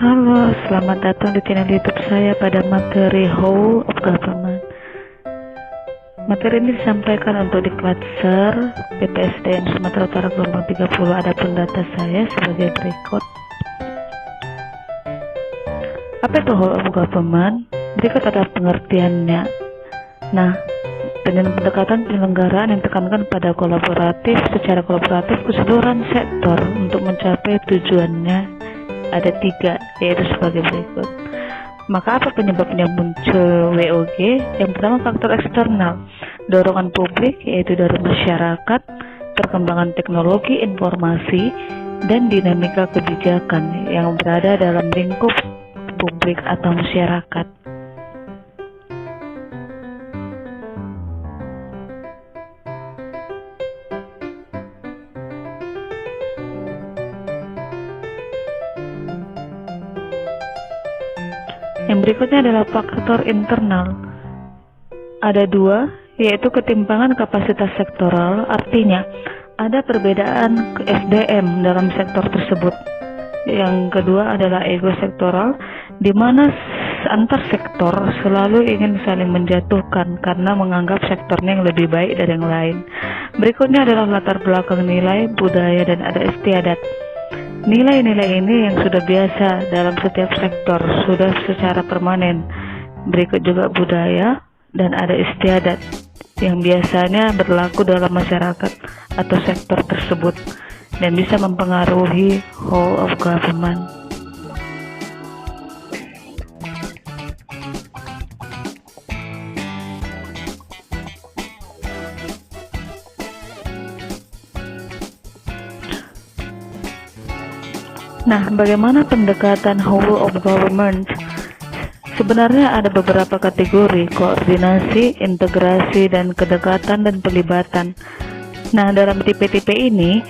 Halo, selamat datang di channel YouTube saya pada materi Whole of Government. Materi ini disampaikan untuk di Cluster BPSDM Sumatera Utara gelombang 30. Adapun data saya sebagai berikut. Apa itu Whole of Government? Berikut adalah pengertiannya. Nah, dengan pendekatan penyelenggaraan yang tekankan pada secara kolaboratif keseluruhan sektor untuk mencapai tujuannya ada 3, yaitu sebagai berikut. Maka apa penyebabnya muncul WOG? Yang pertama, faktor eksternal, dorongan publik yaitu dari masyarakat, perkembangan teknologi informasi, dan dinamika kebijakan yang berada dalam lingkup publik atau masyarakat. Yang berikutnya adalah faktor internal. Ada 2, yaitu ketimpangan kapasitas sektoral, artinya ada perbedaan SDM dalam sektor tersebut. Yang kedua adalah ego sektoral, di mana antar sektor selalu ingin saling menjatuhkan karena menganggap sektornya yang lebih baik dari yang lain. Berikutnya adalah latar belakang nilai, budaya, dan ada istiadat. Nilai-nilai ini yang sudah biasa dalam setiap sektor, sudah secara permanen. Berikut juga budaya dan ada istiadat yang biasanya berlaku dalam masyarakat atau sektor tersebut dan bisa mempengaruhi whole of government. Nah, bagaimana pendekatan whole of government? Sebenarnya ada beberapa kategori: koordinasi, integrasi, dan kedekatan dan pelibatan. Nah, dalam tipe-tipe ini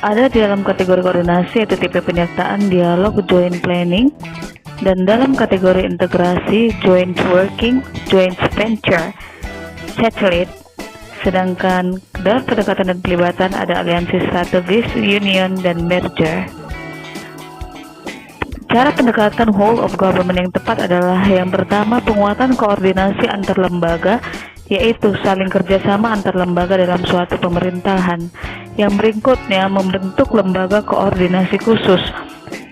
ada di dalam kategori koordinasi yaitu tipe penyertaan, dialog, joint planning, dan dalam kategori integrasi, joint working, joint venture, satellite. Sedangkan dalam kedekatan dan pelibatan ada aliansi strategis, union, dan merger. Cara pendekatan whole of government yang tepat adalah yang pertama, penguatan koordinasi antar lembaga, yaitu saling kerjasama antar lembaga dalam suatu pemerintahan. Yang berikutnya, membentuk lembaga koordinasi khusus,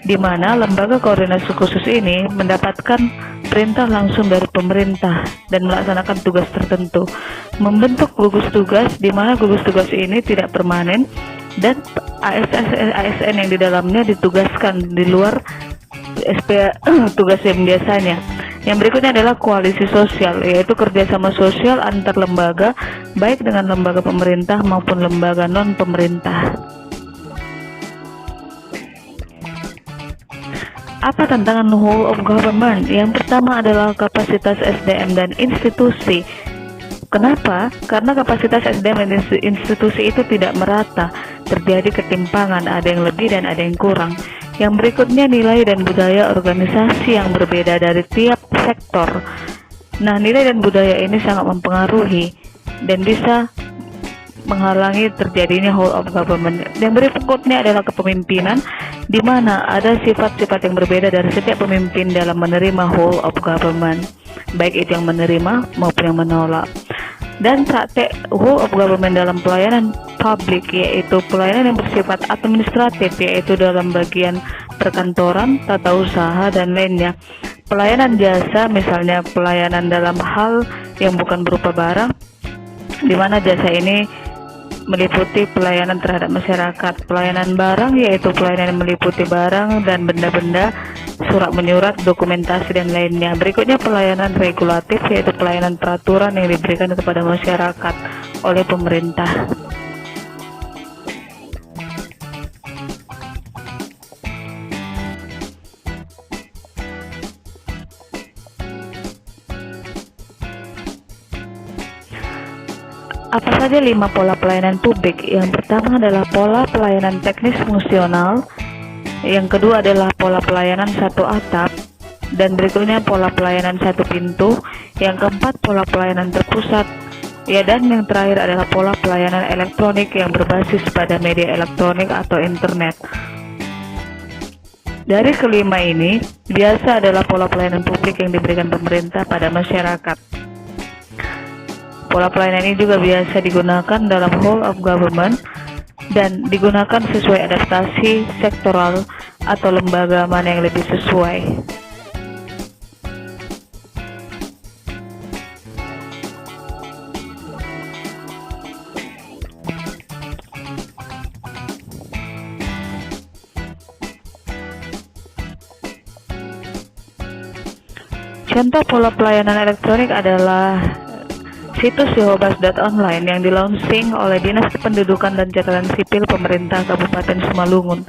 di mana lembaga koordinasi khusus ini mendapatkan perintah langsung dari pemerintah dan melaksanakan tugas tertentu. Membentuk gugus tugas, di mana gugus tugas ini tidak permanen dan ASN yang di dalamnya ditugaskan di luar tugas yang biasanya. Yang berikutnya adalah koalisi sosial, yaitu kerjasama sosial antar lembaga, baik dengan lembaga pemerintah maupun lembaga non-pemerintah. Apa tantangan whole of government? Yang pertama adalah kapasitas SDM dan institusi. Kenapa? Karena kapasitas SDM dan institusi itu tidak merata, terjadi ketimpangan, ada yang lebih dan ada yang kurang. Yang berikutnya, nilai dan budaya organisasi yang berbeda dari tiap sektor. Nah, nilai dan budaya ini sangat mempengaruhi dan bisa menghalangi terjadinya whole of government. Yang berikutnya adalah kepemimpinan, di mana ada sifat-sifat yang berbeda dari setiap pemimpin dalam menerima whole of government, baik itu yang menerima maupun yang menolak. Dan praktek whole of government dalam pelayanan publik, yaitu pelayanan yang bersifat administratif, yaitu dalam bagian perkantoran, tata usaha, dan lainnya. Pelayanan jasa, misalnya pelayanan dalam hal yang bukan berupa barang, di mana jasa ini meliputi pelayanan terhadap masyarakat. Pelayanan barang, yaitu pelayanan yang meliputi barang dan benda-benda, surat menyurat, dokumentasi, dan lainnya. Berikutnya pelayanan regulatif, yaitu pelayanan peraturan yang diberikan kepada masyarakat oleh pemerintah. Apa saja 5 pola pelayanan publik? Yang pertama adalah pola pelayanan teknis fungsional, yang kedua adalah pola pelayanan satu atap, dan berikutnya pola pelayanan satu pintu, yang keempat pola pelayanan terpusat, ya, dan yang terakhir adalah pola pelayanan elektronik yang berbasis pada media elektronik atau internet. Dari kelima ini, biasa adalah pola pelayanan publik yang diberikan pemerintah pada masyarakat. Pola pelayanan ini juga biasa digunakan dalam whole of government dan digunakan sesuai adaptasi sektoral atau lembaga mana yang lebih sesuai. Contoh pola pelayanan elektronik adalah situs sihobas.online yang dilaunching oleh Dinas Kependudukan dan Catatan Sipil Pemerintah Kabupaten Simalungun.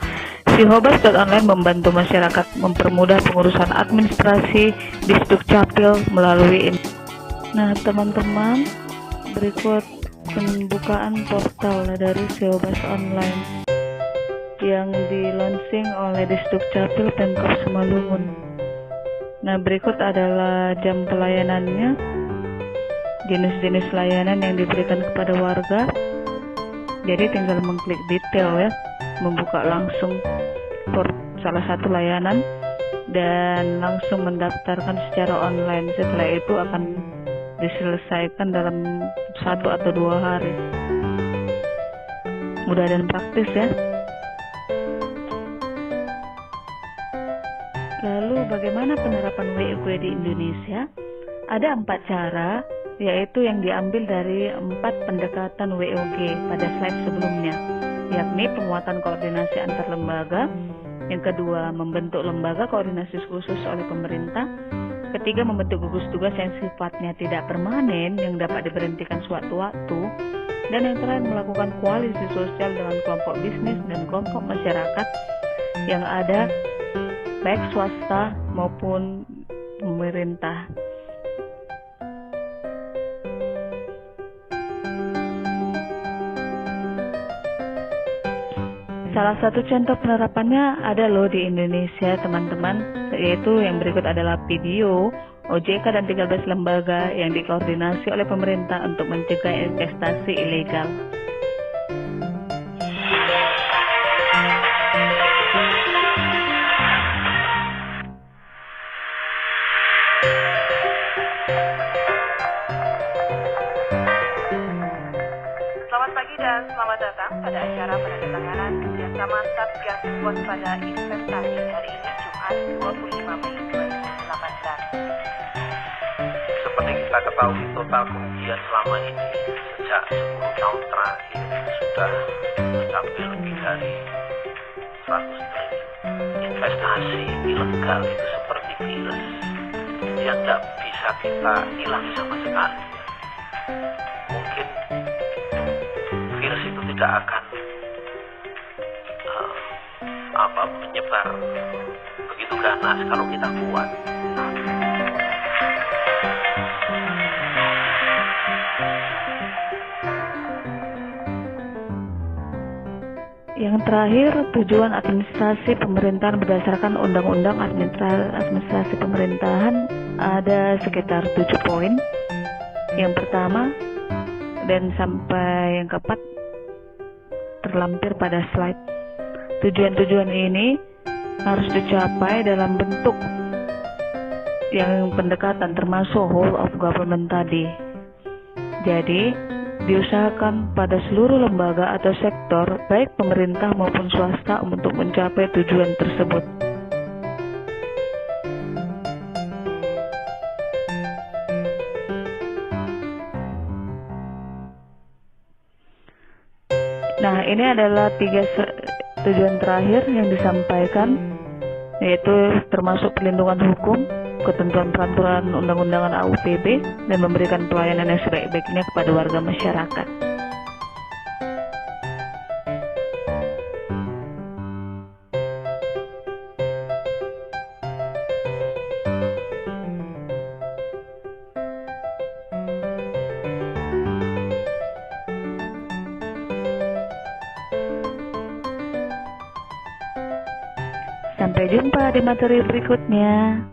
Sihobas.online membantu masyarakat mempermudah pengurusan administrasi di Sdukcapil melalui ini. Nah, teman-teman, berikut pembukaan portal dari Sihobas Online yang dilaunching oleh Disdukcapil Pemkab Simalungun. Nah, berikut adalah jam pelayanannya, jenis-jenis layanan yang diberikan kepada warga. Jadi tinggal mengklik detail ya, membuka langsung salah satu layanan dan langsung mendaftarkan secara online. Setelah itu akan diselesaikan dalam 1 atau 2 hari. Mudah dan praktis ya. Lalu bagaimana penerapan WUG di Indonesia? Ada 4 cara, yaitu yang diambil dari 4 pendekatan WUG pada slide sebelumnya, yakni penguatan koordinasi antar lembaga, yang kedua membentuk lembaga koordinasi khusus oleh pemerintah, ketiga membentuk gugus tugas yang sifatnya tidak permanen yang dapat diberhentikan sewaktu-waktu, dan yang terakhir melakukan koalisi sosial dengan kelompok bisnis dan kelompok masyarakat yang ada baik swasta maupun pemerintah. Salah satu contoh penerapannya ada loh di Indonesia, teman-teman, yaitu yang berikut adalah video OJK dan 13 lembaga yang dikoordinasi oleh pemerintah untuk mencegah investasi ilegal. Selamat pagi dan selamat datang pada acara penandatanganan kerjasama Satgas Waspada Investasi hari ini Jumat 25 Mei 2018. Seperti kita ketahui, total kerugian selama ini sejak 10 tahun terakhir sudah mencapai lebih dari 100 triliun. Investasi ilegal itu seperti virus yang tidak bisa kita hilang sama sekali. Mungkin virus itu tidak akan menyebar begitu ganas kalau kita kuat. Yang terakhir, tujuan administrasi pemerintahan berdasarkan Undang-Undang Administrasi Pemerintahan ada sekitar 7 poin. Yang pertama dan sampai yang keempat terlampir pada slide. Tujuan-tujuan ini harus dicapai dalam bentuk yang pendekatan termasuk whole of government tadi. Jadi, diusahakan pada seluruh lembaga atau sektor, baik pemerintah maupun swasta, untuk mencapai tujuan tersebut. Nah, ini adalah 3 tujuan terakhir yang disampaikan, yaitu termasuk perlindungan hukum, ketentuan peraturan undang-undangan AUPB, dan memberikan pelayanan yang sebaik-baiknya kepada warga masyarakat. Sampai jumpa di materi berikutnya.